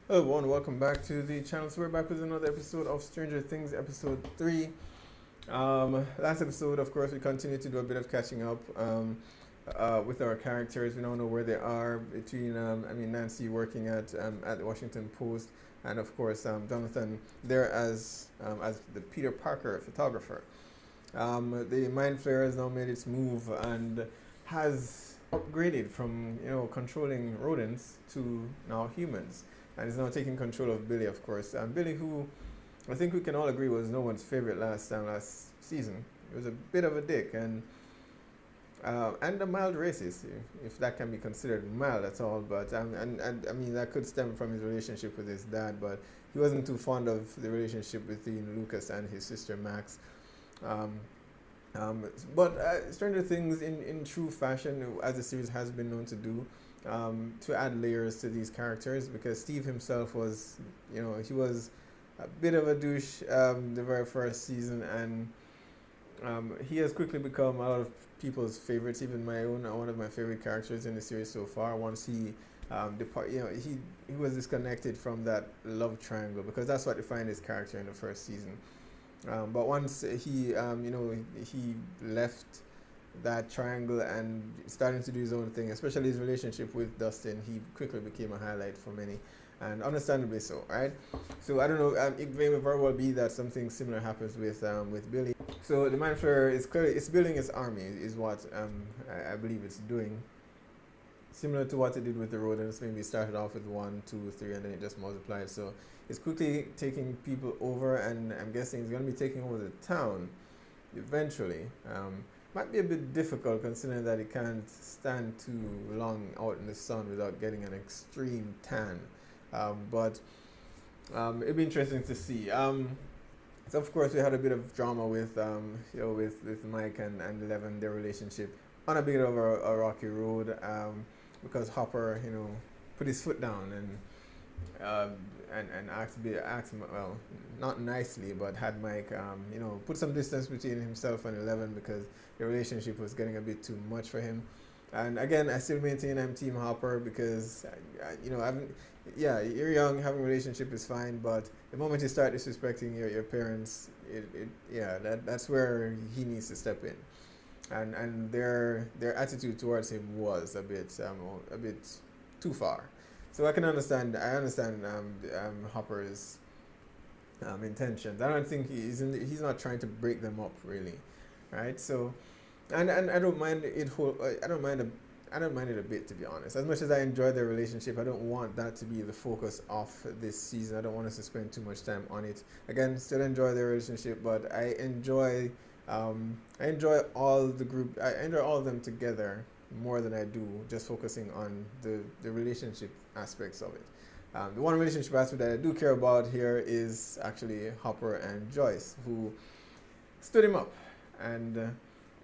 Hello everyone, welcome back to the channel. So we're back with another episode of Stranger Things, episode 3. Last episode, of course, we continue to do a bit of catching up with our characters. We don't know where they are between, Nancy working at the Washington Post, and of course, Jonathan there as the Peter Parker photographer. The Mind Flayer has now made its move and has upgraded from controlling rodents to now humans, and is now taking control of Billy, of course. And Billy, who I think we can all agree was no one's favorite last season. He was a bit of a dick and a mild racist, if that can be considered mild at all. But and I mean that could stem from his relationship with his dad, but he wasn't too fond of the relationship between Lucas and his sister Max. Um, but Stranger Things, in true fashion, as the series has been known to do, to add layers to these characters, because Steve himself was, he was a bit of a douche the very first season, and he has quickly become a lot of people's favorites, even my own, one of my favorite characters in the series so far. Once he depart, he was disconnected from that love triangle, because that's what defined his character in the first season. But once he left that triangle and starting to do his own thing, especially his relationship with Dustin, he quickly became a highlight for many, and understandably so, right? So I don't know. It may very well be that something similar happens with Billy. So the Mind Flayer is clearly it's building its army, is what I believe it's doing. Similar to what it did with the rodents, maybe it started off with one, two, three, and then it just multiplied. So it's quickly taking people over, and I'm guessing it's going to be taking over the town eventually. Might be a bit difficult considering that it can't stand too long out in the sun without getting an extreme tan. But it'd be interesting to see. So of course we had a bit of drama with with Mike and Eleven, their relationship on a bit of a rocky road, because Hopper put his foot down and asked well, not nicely, but had Mike put some distance between himself and Eleven, because the relationship was getting a bit too much for him. And again, I still maintain I'm Team Hopper, because you're young, having a relationship is fine, but the moment you start disrespecting your parents, that's where he needs to step in. And their attitude towards him was a bit too far. So I understand Hopper's intentions. I don't think he's not trying to break them up really, right? So, and I don't mind it. I don't mind it a bit, to be honest. As much as I enjoy their relationship, I don't want that to be the focus of this season. I don't want us to spend too much time on it. Again, still enjoy their relationship, but I enjoy all the group. I enjoy all of them together more than I do just focusing on the relationship aspects of it. The one relationship aspect that I do care about here is actually Hopper and Joyce, who stood him up, and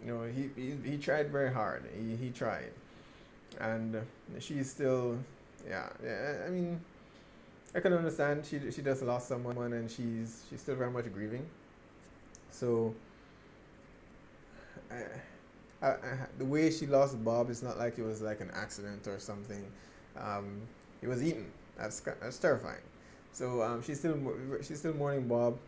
he tried very hard. He tried, and she's still, I mean, I can understand she just lost someone, and she's still very much grieving. So I, I, the way she lost Bob, it's not like it was like an accident or something. He was eaten. That's terrifying. So she's still mourning Bob,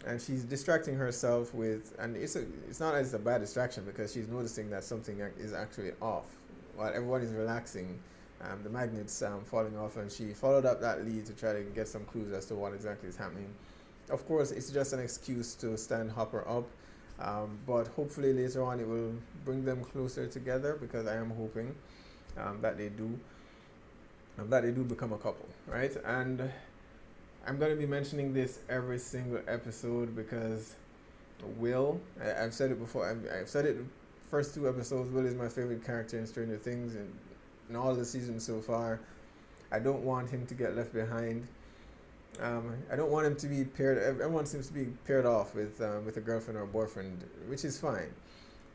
and she's distracting herself with, and it's not as a bad distraction, because she's noticing that something is actually off while everyone is relaxing. The magnets falling off, and she followed up that lead to try to get some clues as to what exactly is happening. Of course, it's just an excuse to stand Hopper up, but hopefully later on it will bring them closer together, because I am hoping that they do become a couple, right? And I'm going to be mentioning this every single episode, because I've said it before, I've said it the first two episodes, Will is my favorite character in Stranger Things, and in all the seasons so far. I don't want him to get left behind. I don't want him to be paired. Everyone seems to be paired off with a girlfriend or a boyfriend, which is fine.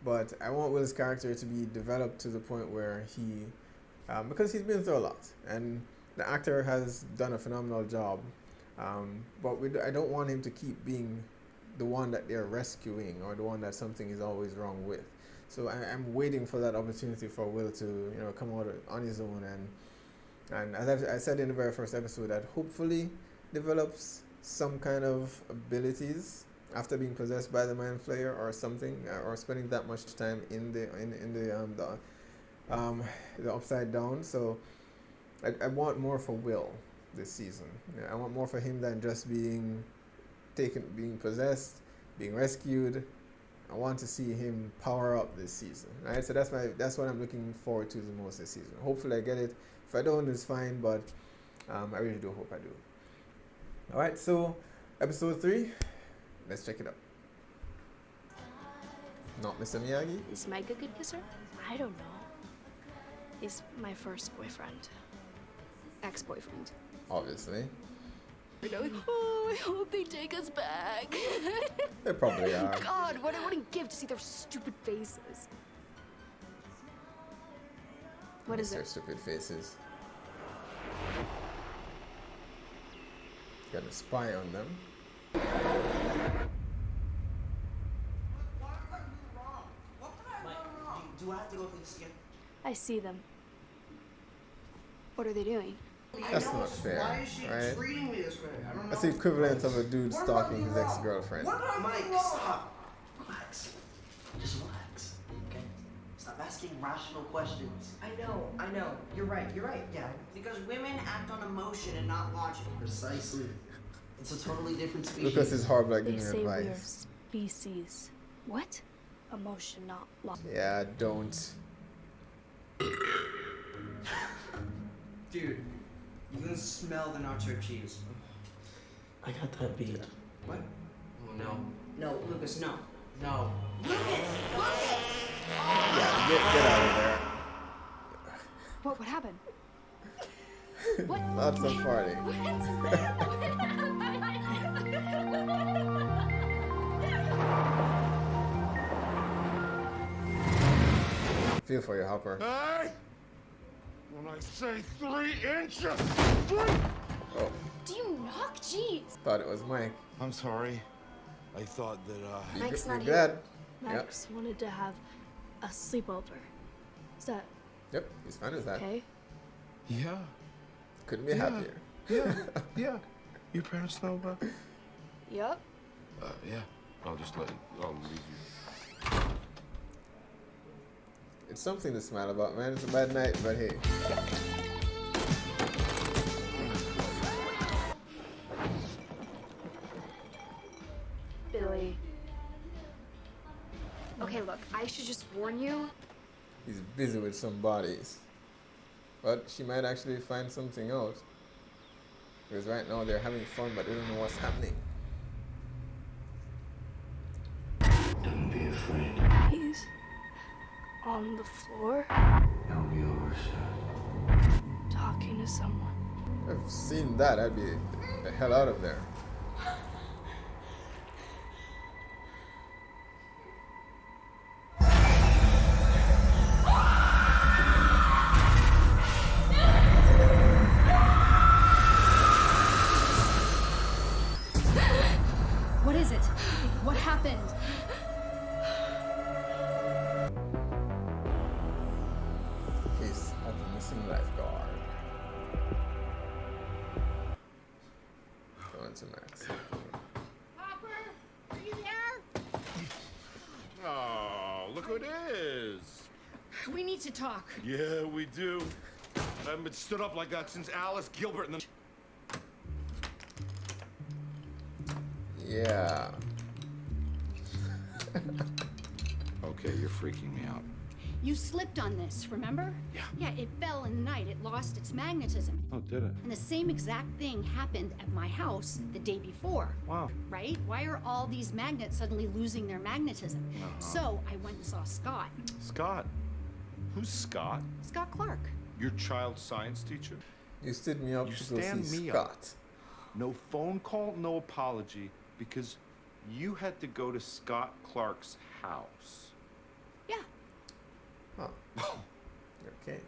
But I want Will's character to be developed to the point where because he's been through a lot, and the actor has done a phenomenal job. But I don't want him to keep being the one that they're rescuing, or the one that something is always wrong with. So I'm waiting for that opportunity for Will to come out on his own And as I said in the very first episode, that hopefully develops some kind of abilities after being possessed by the mind flayer or something, or spending that much time in the upside down. So I want more for Will this season. I want more for him than just being possessed, being rescued. I want to see him power up this season, right? So that's what I'm looking forward to the most this season. Hopefully I get it. If I don't, it's fine, but I really do hope I do. All right, so episode 3, let's check it out. Not Mr. Miyagi? Is Mike a good kisser? I don't know. He's my first boyfriend. Ex-boyfriend. Obviously. Oh, I hope they take us back. They probably are. God, what I wouldn't give to see their stupid faces. What is Their it? stupid faces. Got a spy on them. What are you wrong? What did I do wrong? Do I have to go through this again? I see them. What are they doing? That's not fair, Why is she right? treating me this way? I don't know. That's the equivalent of a dude What stalking about his you wrong? ex-girlfriend. What did I Mike, do wrong? stop. Relax. Just relax. Okay? Stop asking rational questions. I know. You're right. Yeah. Because women act on emotion and not logic. Precisely. It's a totally different species. Lucas is horrible at They giving say we're advice. species. What? Emotion, not love. Yeah, don't. Dude, you can smell the nacho cheese. I got that beat. What? Oh, no. No, Lucas, no. No. Yeah, get out of there. What happened? What? Lots of farting. Feel for you, Hopper. Hey! When I say 3 inches! 3! Oh, Do you knock? Jeez. thought it was Mike. I'm sorry. I thought that, Be Mike's be not glad. here. Max wanted to have a sleepover. Is that Yep, he's fine with that. okay? Yeah. Couldn't be Yeah. happier. Yeah. Your parents know about? Yup. Yeah. I'll leave you. It's something to smile about, man. It's a bad night, but hey. Billy. Okay, look, I should just warn you. He's busy with some bodies. But she might actually find something out. Because right now they're having fun, but they don't know what's happening. Don't be afraid. He's on the floor It'll be over soon. talking to someone. I've seen that. I'd be the hell out of there. What is it? What happened? He's at the missing lifeguard. Going to Max. Hopper, are you there? Oh, look who it is. We need to talk. Yeah, we do. I haven't been stood up like that since Alice Gilbert and the... Yeah. Okay, you're freaking me out. You slipped on this, remember? Yeah. Yeah, it fell in the night. It lost its magnetism. Oh, did it? And the same exact thing happened at my house the day before. Wow. Right? Why are all these magnets suddenly losing their magnetism? So I went and saw Scott. Scott? Who's Scott? Scott Clark. Your child science teacher? You stood me up You to go stand see me Scott. up. No phone call, no apology, because you had to go to Scott Clark's house. Yeah. Huh. Okay.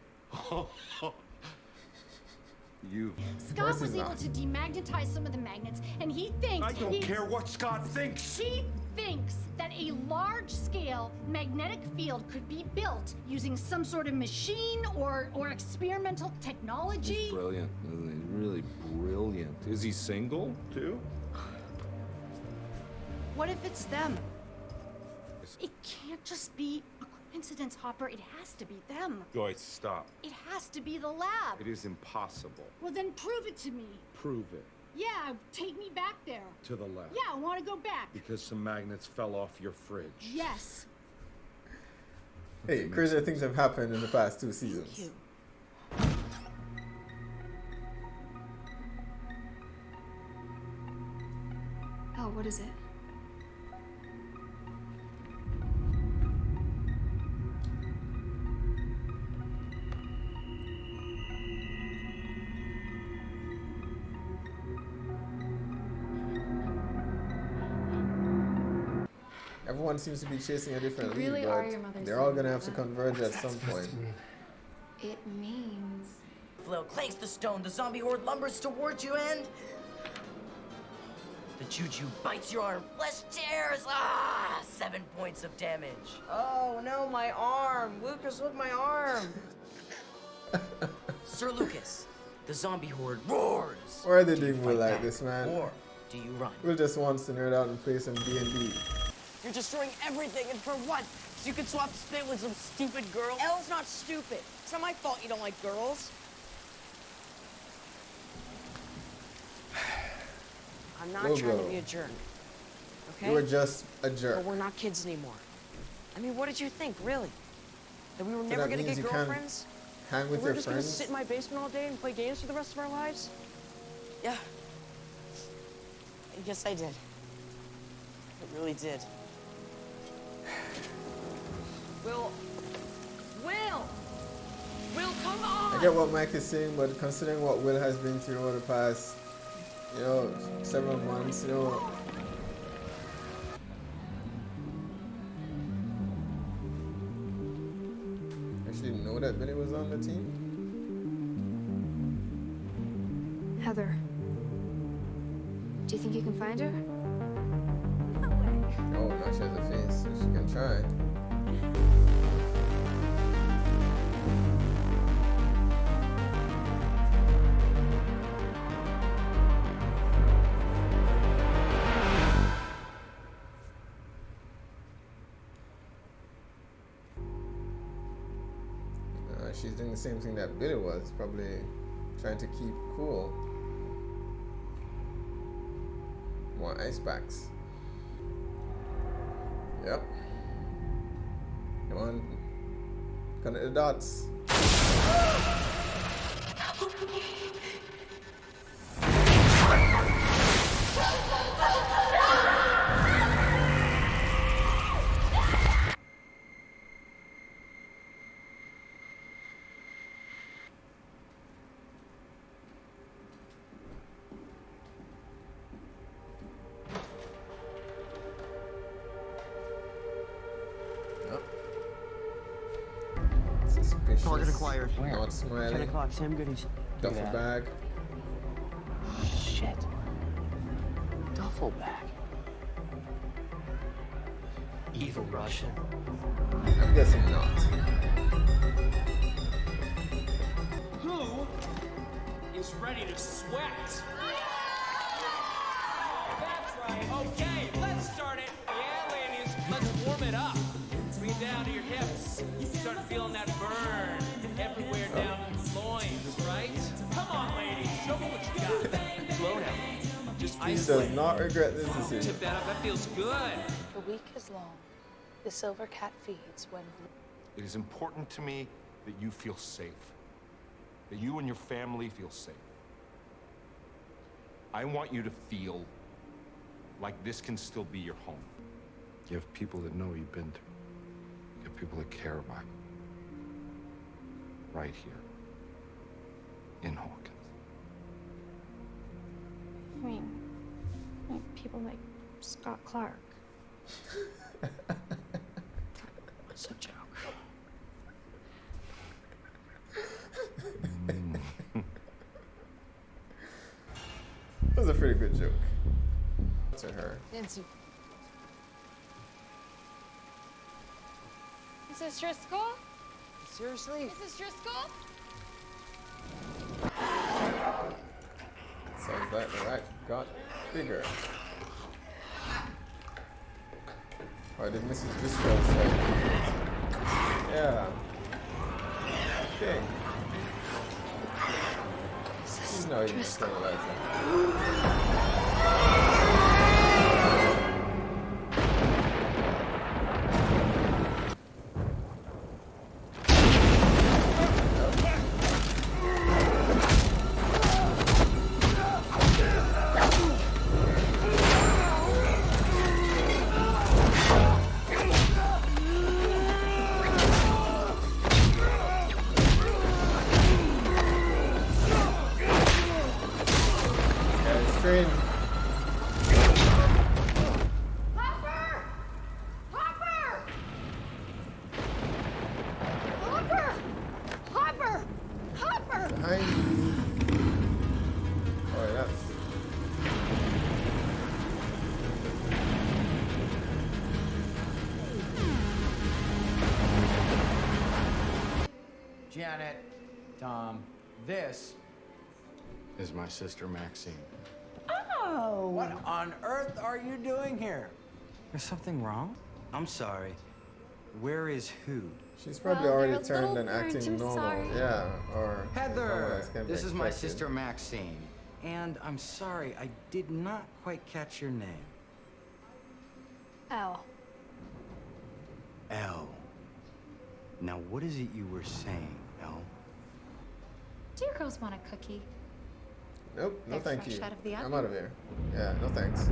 You. Scott course was he's able not. to demagnetize some of the magnets, and he thinks I don't care what Scott thinks. He thinks that a large-scale scale magnetic field could be built using some sort of machine or experimental technology. He's brilliant. He's really brilliant. Is he single, too? What if it's them? It can't just be a coincidence, Hopper. It has to be them. Joyce, stop. It has to be the lab. It is impossible. Well, then prove it to me. Prove it. Yeah, take me back there. To the lab. Yeah, I want to go back. Because some magnets fell off your fridge. Yes. Hey, crazier things have happened in the past 2 seasons. Thank you. Oh, what is it? Everyone seems to be chasing a different You really lead, are but your mother's they're all son, gonna have to huh? converge at some point. It means... Flo clanks the stone, the zombie horde lumbers towards you, and... the juju bites your arm, flesh tears! Ah! 7 points of damage. Oh, no, my arm. Lucas, look, my arm. Sir Lucas, the zombie horde roars. Why are they Do you doing Will fight like back, this, man? Or do you run? Will just wants to nerd out and play some D&D. You're destroying everything, and for what? So you can swap spit with some stupid girl? Elle's not stupid. It's not my fault you don't like girls. I'm not Go, trying girl. to be a jerk, okay? You were just a But jerk. we're not kids anymore. I mean, what did you think, really? That we were So never that gonna means get you can't girlfriends? hang with That we were your just gonna friends. sit in my basement all day and play games for the rest of our lives? Yeah. Yes, I did. I really did. Will, come on! I get what Mike is saying, but considering what Will has been through over the past, several months, actually didn't know that Millie was on the team. Heather. Do you think you can find her? Oh, now she has a face, so she can try. She's doing the same thing that Billy was, probably trying to keep cool. More ice packs. Yep. Come on. Connect the dots. Suspicious. Target acquired. Not 10 smiling. o'clock, Sam Goodies. Duffel bag. Shit. Duffel bag. Evil Russian. I'm guessing not. Who is ready to sweat? That's right. Okay, let's start it. Yeah, ladies, let's warm it up. Bring it down to your hips. Start feeling that burn everywhere down the loins, right? Come on, ladies, show me what you got. Slow down. Just He ice does not regret this decision. Tip that up. That feels good. The week is long. The silver cat feeds when It is important to me that you feel safe. That you and your family feel safe. I want you to feel like this can still be your home. You have people that know what you've been through. You have people that care about you. Right here. In Hawkins. I mean, people like Scott Clark. It's a joke. That was a pretty good joke. To her. Nancy. Mrs. Driscoll? Seriously? Mrs. Driscoll? Sounds like the rat got bigger. Or did Mrs. Driscoll say? Yeah. Okay. She's not even realizing. Janet, Tom, this Is my sister Maxine. Oh! What on earth are you doing here? There's something wrong? I'm sorry. Where is who? She's probably Well, already you're a turned little and acting burnt, I'm normal. sorry. Yeah, or Heather! normal as can be This is my expected. sister Maxine. And I'm sorry, I did not quite catch your name. Elle. Elle. Now, what is it you were saying, Elle? Do you girls want a cookie? Nope, no They're thank fresh you. out of the I'm oven. out of here. Yeah, no thanks.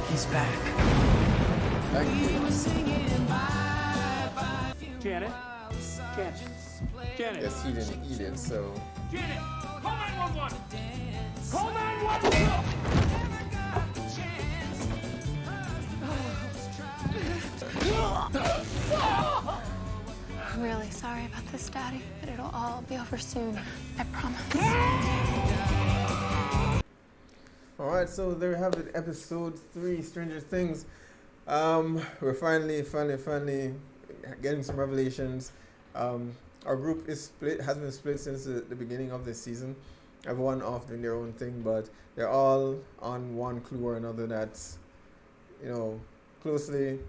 He's back. Janet? Janet? Guess he didn't eat it, so. Janet, call 911! Call 911! I'm really sorry about this, Daddy, but it'll all be over soon. I promise. Alright, so there we have it, episode 3, Stranger Things. We're finally getting some revelations. Our group is split, has been split since the beginning of this season. Everyone off doing their own thing, but they're all on one clue or another that's, closely,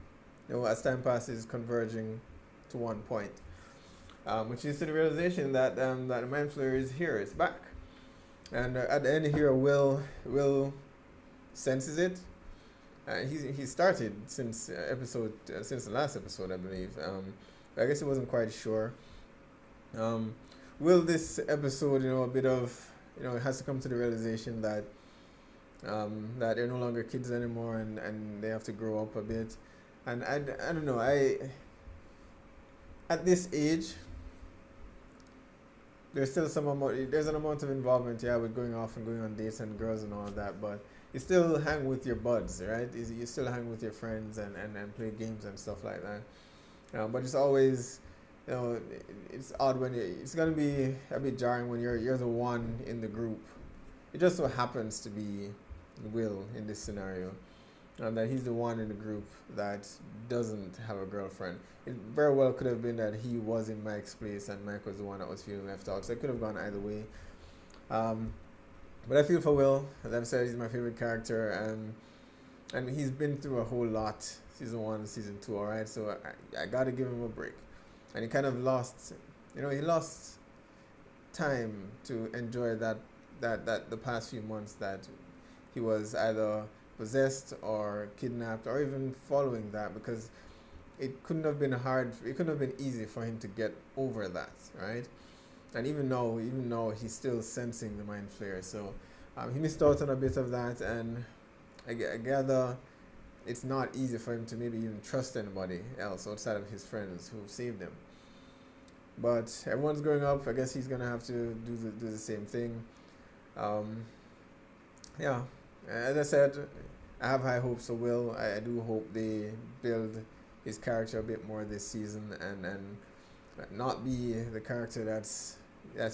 as time passes, converging to one point. Which is to the realization that that the Mind Flayer is here, it's back. And at the end here, Will senses it. He started since since the last episode, I believe. I guess he wasn't quite sure. Will this episode, a bit of, it has to come to the realization that that they're no longer kids anymore, and they have to grow up a bit. And I don't know. At this age, there's still there's an amount of involvement, with going off and going on dates and girls and all of that, but you still hang with your buds, right? You still hang with your friends and play games and stuff like that. But it's always, it's odd when it's gonna be a bit jarring when you're the one in the group. It just so happens to be Will in this scenario, and that he's the one in the group that doesn't have a girlfriend. It very well could have been that he was in Mike's place and Mike was the one that was feeling left out. So it could have gone either way. But I feel for Will. As I've said, he's my favorite character, and he's been through a whole lot. Season 1, Season 2, all right. So I got to give him a break. And he kind of lost, he lost time to enjoy that the past few months that he was either possessed or kidnapped or even following that, because it couldn't have been easy for him to get over that, right? And even now, he's still sensing the mind flare. So he missed out on a bit of that, and I gather it's not easy for him to maybe even trust anybody else outside of his friends who saved him. But everyone's growing up. I guess he's gonna have to do the same thing. Yeah, as I said, I have high hopes for Will. I do hope they build his character a bit more this season, and not be the character that's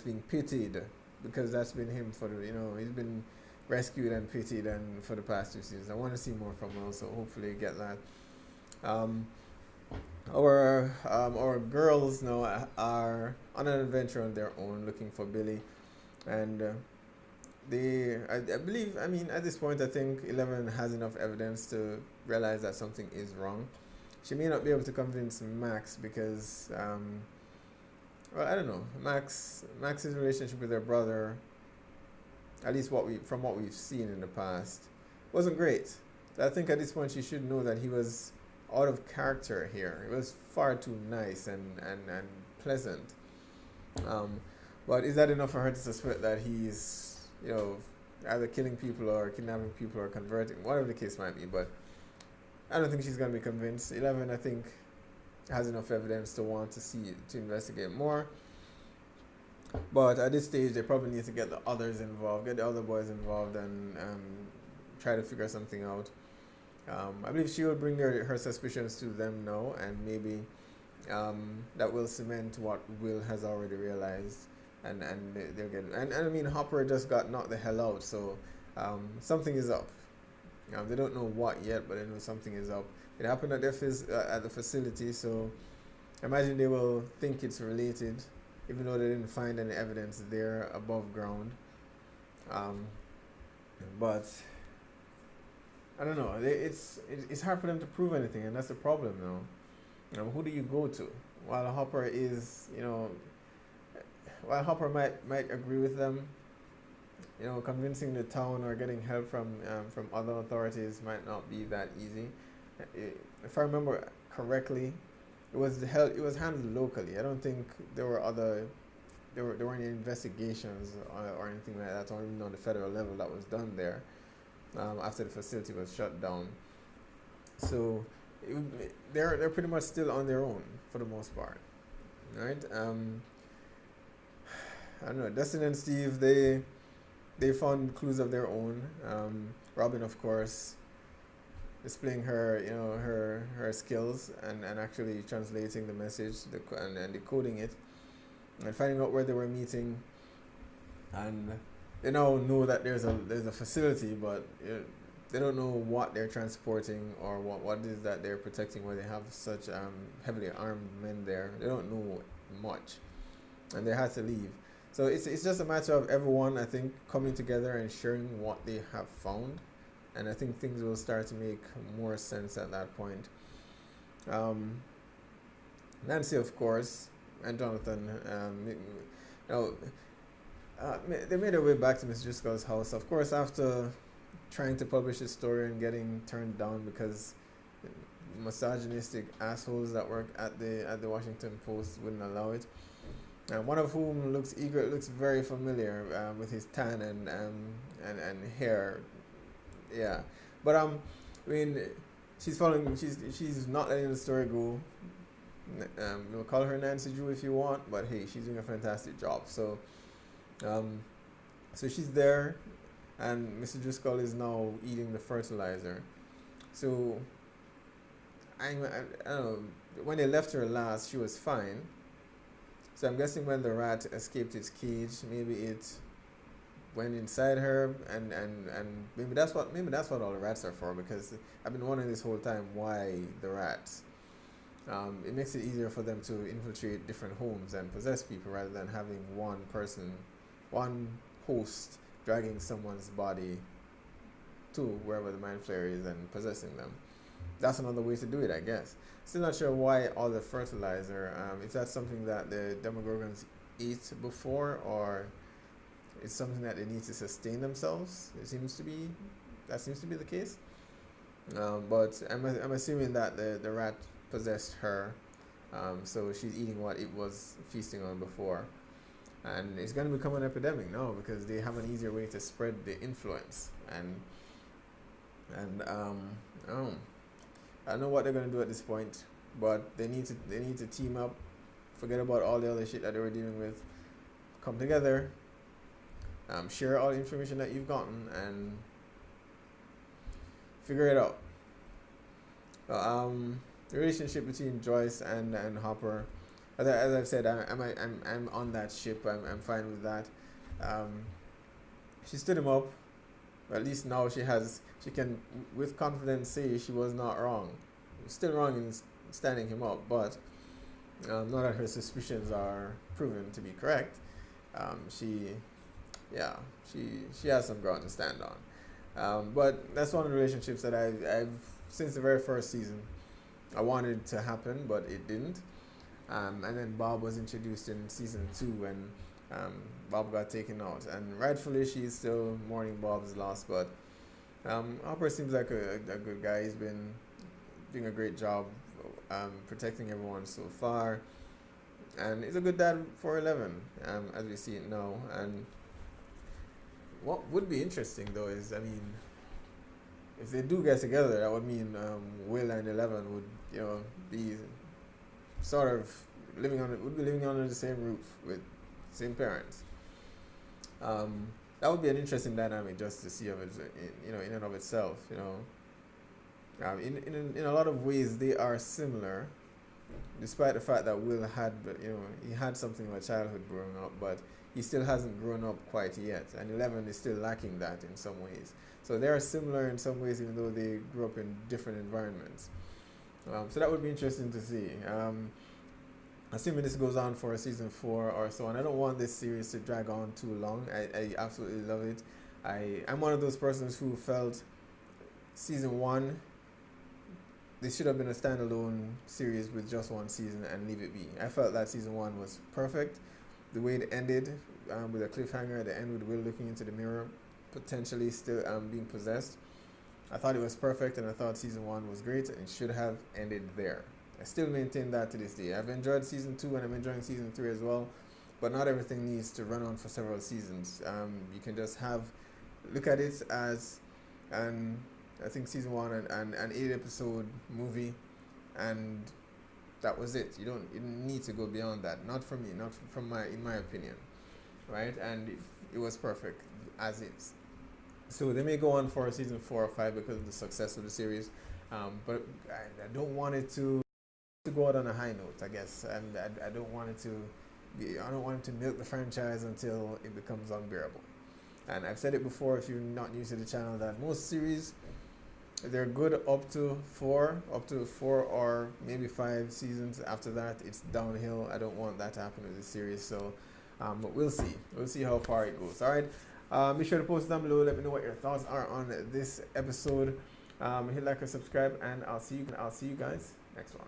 being pitied, because that's been him for the, he's been rescued and pitied and for the past 2 seasons. I want to see more from Will, so hopefully get that. Our girls now are on an adventure on their own looking for Billy, and I believe, at this point, I think 11 has enough evidence to realize that something is wrong. She may not be able to convince Max because, I don't know. Max's relationship with her brother, at least from what we've seen in the past, wasn't great. So I think at this point she should know that he was out of character here. It was far too nice and pleasant. But is that enough for her to suspect that he's, either killing people or kidnapping people or converting, whatever the case might be? But I don't think she's going to be convinced. 11, I think, has enough evidence to want to investigate more. But at this stage, they probably need to get the others involved, get the other boys involved, and try to figure something out. I believe she will bring her suspicions to them now, and maybe that will cement what Will has already realized, and they'll get. And Hopper just got knocked the hell out, so something is up. They don't know what yet, but they know something is up. It happened at at the facility, so I imagine they will think it's related, even though they didn't find any evidence there above ground. But I don't know. It's hard for them to prove anything, and that's the problem now. Who do you go to? While Hopper might agree with them, convincing the town or getting help from other authorities might not be that easy. If I remember correctly, it was handled locally. I don't think there were any investigations or anything like that, or even on the federal level that was done there after the facility was shut down. So they're pretty much still on their own for the most part, right? I don't know. Dustin and Steve, they found clues of their own. Robin, of course, displaying her skills and actually translating the message and decoding it and finding out where they were meeting. And they now know that there's a facility, but they don't know what they're transporting or what it is that they're protecting, where they have such heavily armed men there. They don't know much, and they had to leave. So it's just a matter of everyone, I think, coming together and sharing what they have found, and I think things will start to make more sense at that point. Nancy, of course, and Jonathan, they made their way back to Miss Driscoll's house. Of course, after trying to publish the story and getting turned down because misogynistic assholes that work at the Washington Post wouldn't allow it. One of whom looks very familiar with his tan and hair. Yeah, but she's not letting the story go. We'll call her Nancy Drew if you want, but hey, she's doing a fantastic job. So she's there, and Mr. Driscoll is now eating the fertilizer. So I don't know. When they left her last, she was fine. So I'm guessing when the rat escaped its cage, maybe it went inside her, and maybe that's what all the rats are for. Because I've been wondering this whole time why the rats. It makes it easier for them to infiltrate different homes and possess people rather than having one host dragging someone's body to wherever the mind flayer is and possessing them. That's another way to do it, I guess. Still not sure why all the fertilizer. If that's something that the Demogorgons ate before, or it's something that they need to sustain themselves. That seems to be the case. But I'm assuming that the rat possessed her, so she's eating what it was feasting on before. and it's going to become an epidemic now because they have an easier way to spread the influence. And I don't know what they're going to do at this point, but they need to team up, forget about all the other shit that they were dealing with, come together, share all the information that you've gotten, and figure it out. The relationship between Joyce and Hopper, as I've said, I'm on that ship. I'm fine with that. She stood him up. At least now she can with confidence say she was not wrong. Still wrong in standing him up, but now that her suspicions are proven to be correct, she has some ground to stand on. But that's one of the relationships that I've since the very first season I wanted to happen, but it didn't. And then Bob was introduced in season 2 when Bob got taken out, and rightfully she's still mourning Bob's loss. But Hopper seems like a good guy. He's been doing a great job protecting everyone so far, and he's a good dad for 11, as we see it now. And what would be interesting though is, I mean, if they do get together, that would mean Will and 11 would, be sort of living under the same roof with same parents. That would be an interesting dynamic just to see of it, in and of itself. In a lot of ways they are similar, despite the fact that Will had, he had something of a childhood growing up, but he still hasn't grown up quite yet, and 11 is still lacking that in some ways. So they are similar in some ways, even though they grew up in different environments. So that would be interesting to see. Assuming this goes on for season 4 or so, and I don't want this series to drag on too long. I absolutely love it. I'm one of those persons who felt season 1, this should have been a standalone series with just one season and leave it be. I felt that season 1 was perfect. The way it ended, with a cliffhanger at the end with Will looking into the mirror, potentially still being possessed. I thought it was perfect, and I thought season 1 was great, and it should have ended there. I still maintain that to this day. I've enjoyed season 2 and I'm enjoying season 3 as well, but not everything needs to run on for several seasons. You can just look at it as I think season 1 and an 8-episode movie, and that was it. You don't need to go beyond that. Not for me, not from in my opinion, right? And it was perfect as is. So they may go on for season 4 or 5 because of the success of the series, but I don't want it to go out on a high note, I guess, and I don't want it to milk the franchise until it becomes unbearable. And I've said it before, if you're not new to the channel, that most series, they're good up to 4 or maybe 5 seasons. After that, it's downhill. I don't want that to happen with this series. So, but we'll see how far it goes. All right. Be sure to post down below. Let me know what your thoughts are on this episode. Hit like or subscribe, and I'll see you guys next one.